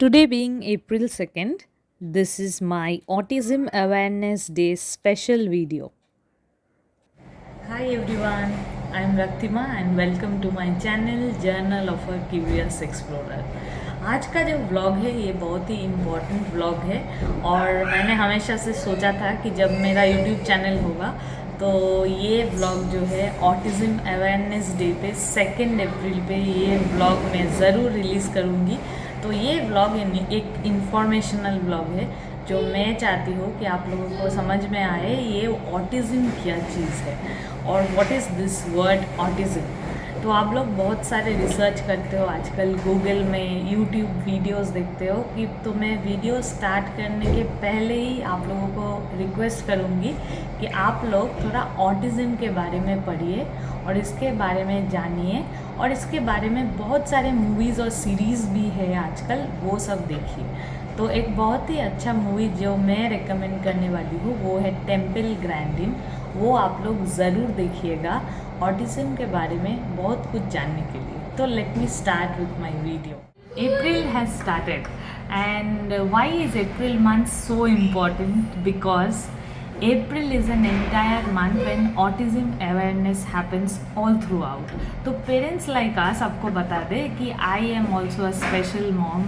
Today, being April 2nd, this is my Autism Awareness Day special video. Hi everyone, I am Raktima and welcome to my channel Journal of a Curious Explorer. आज का जो vlog है ये बहुत ही important vlog है और मैंने हमेशा से सोचा था कि जब मेरा यूट्यूब चैनल होगा तो ये व्लॉग जो है ऑटिज़म अवेयरनेस डे पे 2 अप्रैल पे ये व्लॉग मैं ज़रूर रिलीज़ करूँगी। तो ये व्लॉग एक इंफॉर्मेशनल व्लॉग है जो मैं चाहती हूँ कि आप लोगों को समझ में आए ये ऑटिज़म क्या चीज़ है और what is this word autism. तो आप लोग बहुत सारे रिसर्च करते हो आजकल गूगल में, यूट्यूब वीडियोस देखते हो कि तो मैं वीडियो स्टार्ट करने के पहले ही आप लोगों को रिक्वेस्ट करूँगी कि आप लोग थोड़ा ऑटिज़म के बारे में पढ़िए और इसके बारे में जानिए और इसके बारे में बहुत सारे मूवीज़ और सीरीज़ भी है आजकल, वो सब देखिए। तो एक बहुत ही अच्छा मूवी जो मैं रेकमेंड करने वाली हूँ वो है टेम्पल ग्रैंडिन, वो आप लोग ज़रूर देखिएगा ऑटिज़म के बारे में बहुत कुछ जानने के लिए। तो let me start with my video. April has started and why is April month so important? Because April is an entire month when autism awareness happens all throughout. तो parents like us आपको बता दे कि I am also a special mom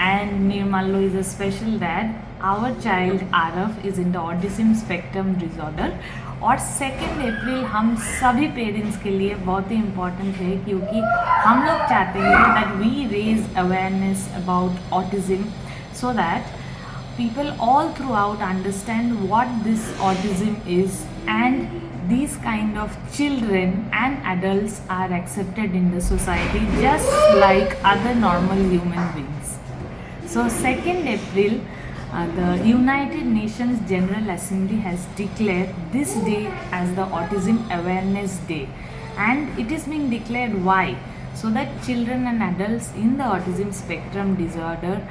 and Nirmallo is a special dad. Our child Arav is in the autism spectrum disorder और 2 अप्रैल हम सभी parents के लिए बहुत ही इम्पॉर्टेंट है क्योंकि हम लोग चाहते हैं that we raise awareness about autism so that people all throughout understand what this autism is and these kind of children and adults are accepted in the society just like other normal human beings. So 2nd April, the United Nations General Assembly has declared this day as the Autism Awareness Day, and it is being declared why? So that children and adults in the autism spectrum disorder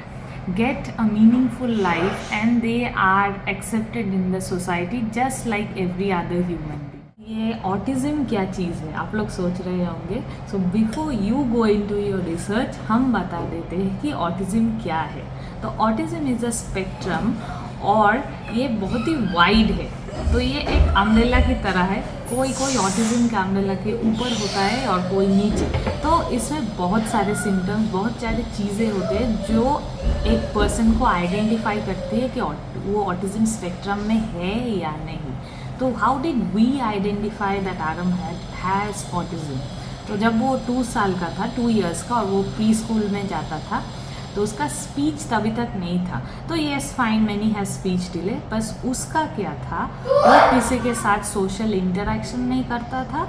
get a meaningful life and they are accepted in the society just like every other human being. ये autism क्या चीज़ है आप लोग सोच रहे होंगे। So before you go into your research हम बता देते हैं कि ऑटिज़म क्या है। तो ऑटिज़म इज़ अ स्पेक्ट्रम और ये बहुत ही वाइड है। तो ये एक अम्ब्रेला की तरह है, कोई कोई ऑटिज़म के अम्ब्रेला के ऊपर होता है और कोई नीचे। तो इसमें बहुत सारे सिम्टम्स, बहुत सारी चीज़ें होते हैं जो एक पर्सन को आइडेंटिफाई करती है कि वो ऑटिज़म स्पेक्ट्रम में है या नहीं। तो how did we identify that Aram has autism? तो जब वो 2 साल का था, 2 इयर्स का, और वो प्री स्कूल में जाता था तो उसका स्पीच तभी तक नहीं था। तो yes fine many has speech delay, बस उसका क्या था वो किसी के साथ सोशल इंटरेक्शन नहीं करता था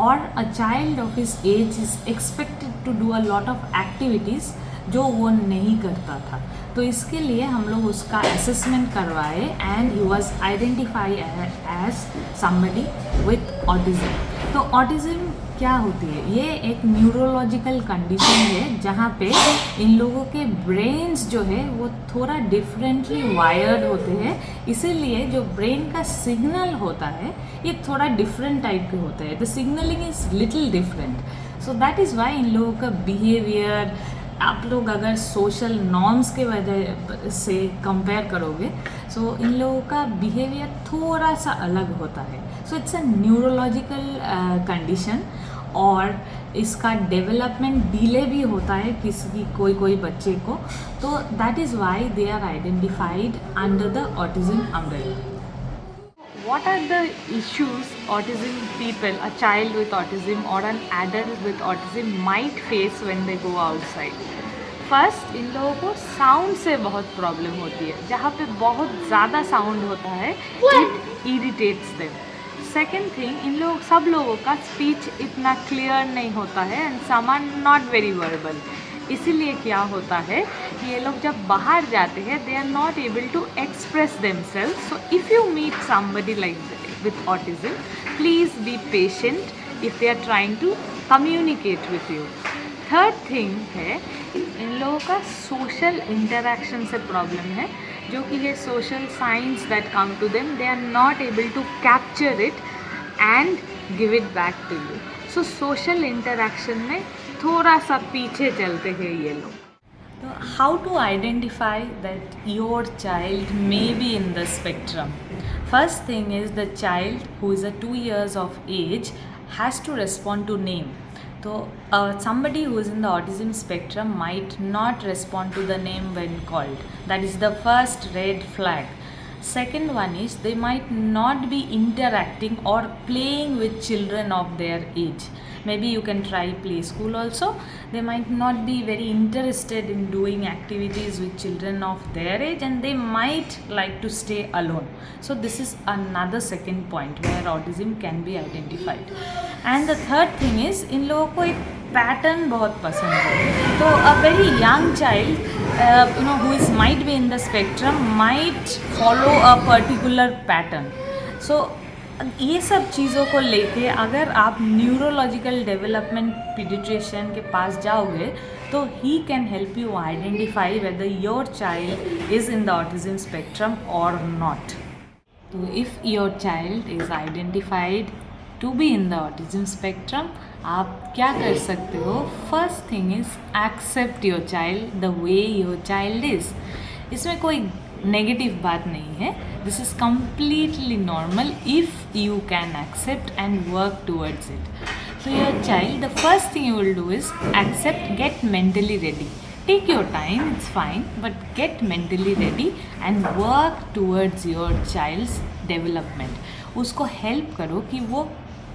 और a child of his age is expected to do a lot of activities जो वो नहीं करता था। तो इसके लिए हम लोग उसका असेसमेंट करवाए and he was identify as somebody with autism. तो ऑटिज़म क्या होती है? ये एक न्यूरोलॉजिकल कंडीशन है जहाँ पे इन लोगों के ब्रेन्स जो है वो थोड़ा डिफरेंटली वायर्ड होते हैं, इसीलिए जो ब्रेन का सिग्नल होता है ये थोड़ा डिफरेंट टाइप के होते हैं। The signalling is little different, so that is why इन लोगों का बिहेवियर, आप लोग अगर सोशल नॉर्म्स के वजह से कंपेयर करोगे सो इन लोगों का बिहेवियर थोड़ा सा अलग होता है। So it's a neurological condition और इसका डेवलपमेंट डिले भी होता है किसी कोई बच्चे को। तो that is why they are identified under the autism umbrella. What are the issues autism people, a child with autism or an adult with autism might face when they go outside? First, इन लोगों को sound से बहुत problem होती है, जहाँ पे बहुत ज़्यादा साउंड होता है it irritates them. Second thing, इन लोग सब लोगों का स्पीच इतना क्लियर नहीं होता है and some are not very verbal. इसीलिए क्या होता है कि ये लोग जब बाहर जाते हैं they are not able to express themselves. So if you meet somebody like with autism please be patient if they are trying to communicate with you. Third thing है इन लोगों का सोशल इंटरेक्शन से प्रॉब्लम है, जो कि है social science that come to them, they are not able to capture it and give it back to you. So social interaction में थोड़ा सा पीछे चलते हैं ये लोग। So how to identify that your child may be in the spectrum? First thing is the child who is a 2 years of age has to respond to name. So somebody who is in the autism spectrum might not respond to the name when called. That is the first red flag. Second one is they might not be interacting or playing with children of their age. Maybe you can try play school also. They might not be very interested in doing activities with children of their age, and they might like to stay alone. So this is another second point where autism can be identified. And the third thing is इन लोगों को एक pattern बहुत पसंद है. तो a very young child who is might be in the spectrum might follow a particular pattern. So ये सब चीज़ों को लेके अगर आप न्यूरोलॉजिकल डेवलपमेंट पीडियाट्रिशियन के पास जाओगे तो he can help you identify whether your child is in the autism spectrum और नॉट. तो if your child is identified to be in the autism spectrum, आप क्या कर सकते हो? First thing is accept your child the way your child is. इसमें कोई negative बात नहीं है. This is completely normal if you can accept and work towards it. So your child, the first thing you will do is accept, get mentally ready. Take your time, it's fine, but get mentally ready and work towards your child's development. उसको help करो कि वो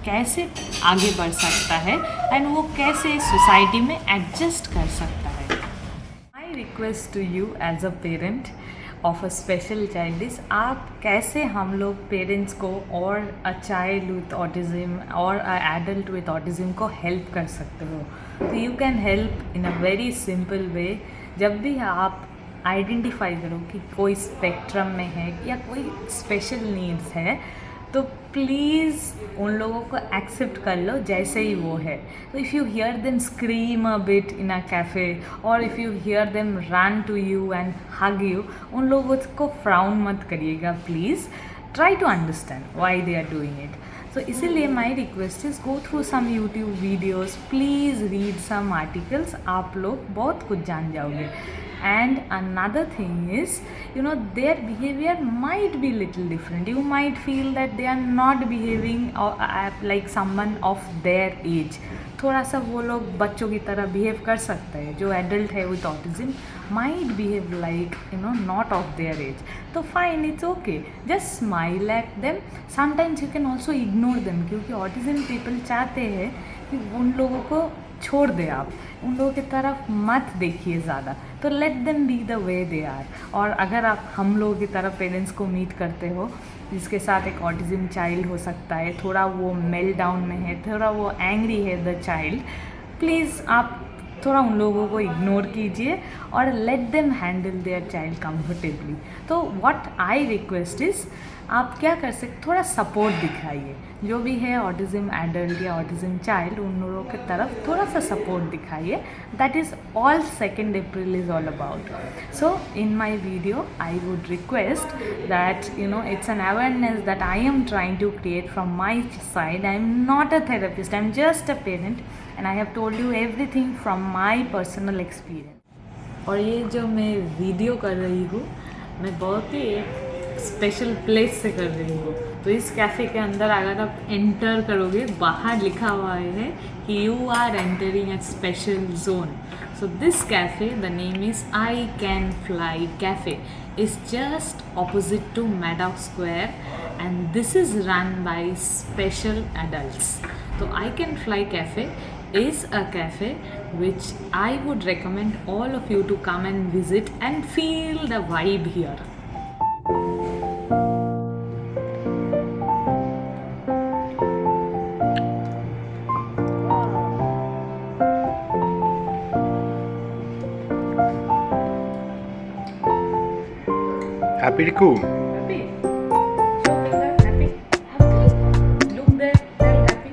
कैसे आगे बढ़ सकता है and वो कैसे सोसाइटी में एडजस्ट कर सकता है. My request to you as a parent of a special child is, आप कैसे हम लोग पेरेंट्स को और अ चाइल्ड विथ ऑटिज़म और अ एडल्ट विथ ऑटिज़म को हेल्प कर सकते हो. तो you can help in a very simple way. जब भी आप आइडेंटिफाई करो कि कोई स्पेक्ट्रम में है या कोई स्पेशल नीड्स है, तो प्लीज़ उन लोगों को एक्सेप्ट कर लो जैसे ही वो है. तो if you hear them scream a bit in a cafe और if you hear them run to you and hug you, उन लोगों को फ्राउन मत करिएगा please. Try to understand why they are doing it. So इसीलिए my request is go through some YouTube videos, please read some articles. आप लोग बहुत कुछ जान जाओगे. And another thing is, their behavior might be little different. You might feel that they are not behaving like someone of their age. थोड़ा सा वो लोग बच्चों की तरह बिहेव कर सकते हैं. जो एडल्ट है with autism might behave like not of their age. तो fine, it's okay, just smile at them. Sometimes you can also ignore them, क्योंकि ऑटिज्म पीपल चाहते हैं कि उन लोगों को छोड़ दे. आप उन लोगों की तरफ मत देखिए ज़्यादा. तो let them be the way they are. और अगर आप हम लोगों की तरफ पेरेंट्स को मीट करते हो जिसके साथ एक ऑटिज्म चाइल्ड हो सकता है, थोड़ा वो मेल डाउन में है, थोड़ा वो एंग्री है द चाइल्ड, प्लीज़ आप थोड़ा उन लोगों को इग्नोर कीजिए और let them handle their child comfortably. तो व्हाट आई रिक्वेस्ट इज़, आप क्या कर सकते, थोड़ा सपोर्ट दिखाइए. जो भी है ऑटिज्म एडल्ट या ऑटिज्म चाइल्ड, उन लोगों की तरफ थोड़ा सा सपोर्ट दिखाइए. That is all 2nd April is all about. So in my video I would request that it's an awareness that I am trying to create from my side. I am not a therapist, I am just a parent and I have told you everything from my personal experience. और ये जो मैं video कर रही हूँ, मैं बहुत ही एक स्पेशल प्लेस से कर रही हूँ. तो इस कैफ़े के अंदर अगर आप एंटर करोगे, बाहर लिखा हुआ है कि you are entering at special zone. So this cafe, the name is I can fly cafe, is just opposite to Maddox Square, and this is run by special adults. So I Can Fly Cafe is a cafe which I would recommend all of you to come and visit and feel the vibe here. Happy Riku? Happy? Show finger. Happy? Happy? Look there. Tell happy.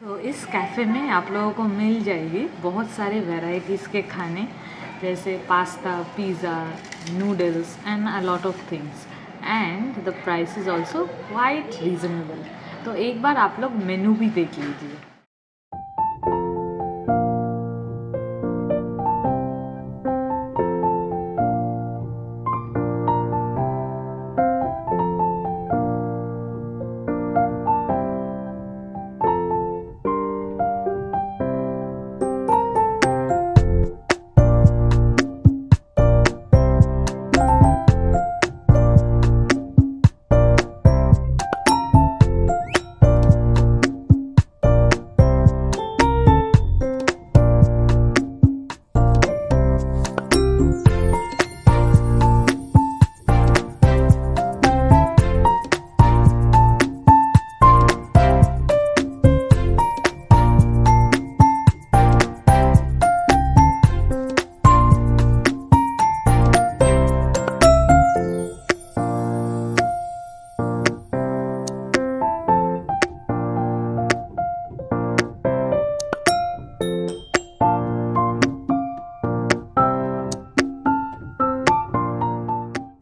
So इस cafe में आप लोगों को मिल जाएगी बहुत सारे varieties के खाने, जैसे pasta, pizza, noodles and a lot of things. And the price is also quite reasonable. तो एक बार आप लोग मेनू भी देख लीजिए.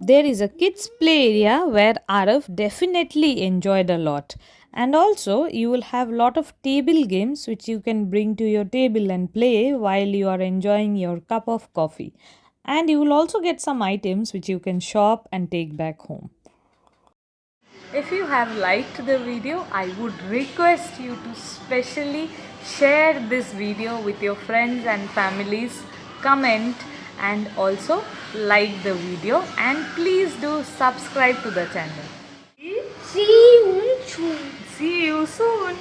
There is a kids play area where Arav definitely enjoyed a lot. And also you will have lot of table games which you can bring to your table and play while you are enjoying your cup of coffee. And you will also get some items which you can shop and take back home. If you have liked the video, I would request you to specially share this video with your friends and families, comment and also like the video, and please do subscribe to the channel. See you soon. See you soon.